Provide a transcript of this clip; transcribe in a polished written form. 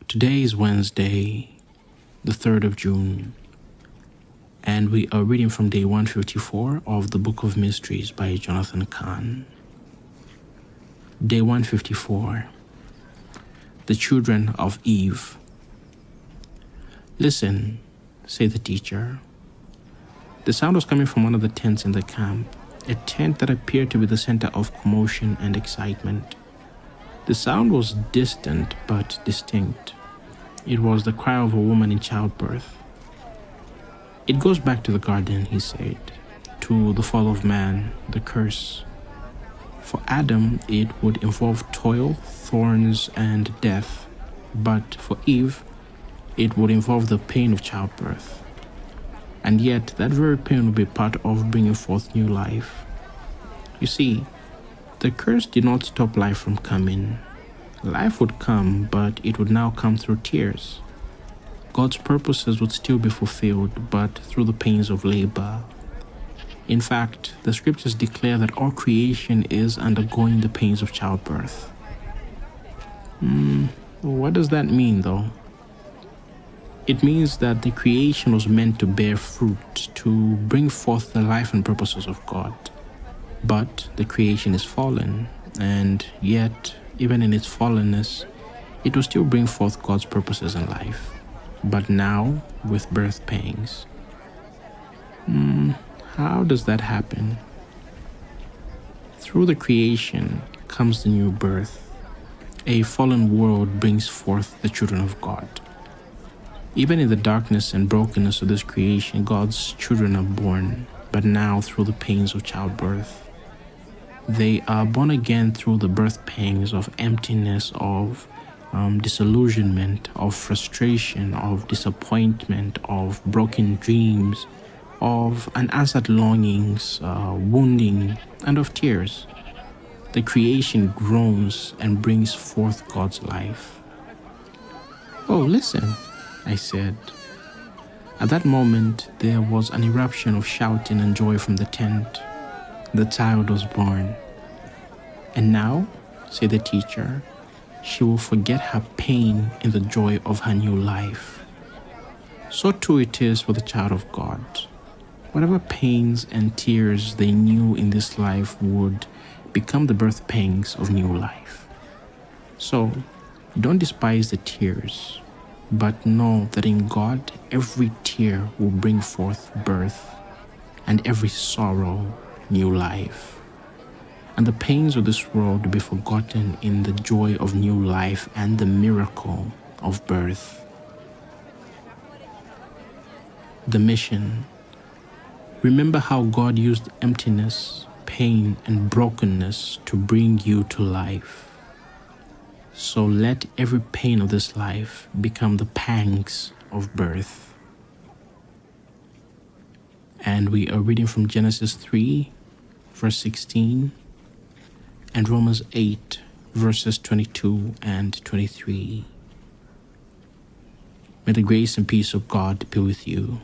Today is Wednesday, the 3rd of June, and we are reading from day 154 of the Book of Mysteries by Jonathan Cahn. Day 154. The Children of Eve. "Listen," said the teacher. The sound was coming from one of the tents in the camp, a tent that appeared to be the center of commotion and excitement. The sound was distant but distinct. It was the cry of a woman in childbirth. "It goes back to the garden," he said, "to the fall of man, the curse. For Adam, it would involve toil, thorns, and death. But for Eve, it would involve the pain of childbirth. And yet, that very pain would be part of bringing forth new life. You see, the curse did not stop life from coming. Life would come, but it would now come through tears. God's purposes would still be fulfilled, but through the pains of labor. In fact, the scriptures declare that all creation is undergoing the pains of childbirth." What does that mean, though? It means that the creation was meant to bear fruit, to bring forth the life and purposes of God. But the creation is fallen, and yet, even in its fallenness, it will still bring forth God's purposes in life, but now with birth pangs. How does that happen? Through the creation comes the new birth. A fallen world brings forth the children of God. Even in the darkness and brokenness of this creation, God's children are born, but now through the pains of childbirth. They are born again through the birth pangs of emptiness, of disillusionment, of frustration, of disappointment, of broken dreams, of unanswered longings, wounding, and of tears. The creation groans and brings forth God's life. "Oh, listen," I said. At that moment, there was an eruption of shouting and joy from the tent. The child was born. "And now," said the teacher, "she will forget her pain in the joy of her new life." So too it is with the child of God. Whatever pains and tears they knew in this life would become the birth pangs of new life. So, don't despise the tears, but know that in God, every tear will bring forth birth, and every sorrow, new life. And the pains of this world will be forgotten in the joy of new life and the miracle of birth. The mission. Remember how God used emptiness, pain, and brokenness to bring you to life. So let every pain of this life become the pangs of birth. And we are reading from Genesis 3, verse 16, and Romans 8, verses 22 and 23. May the grace and peace of God be with you.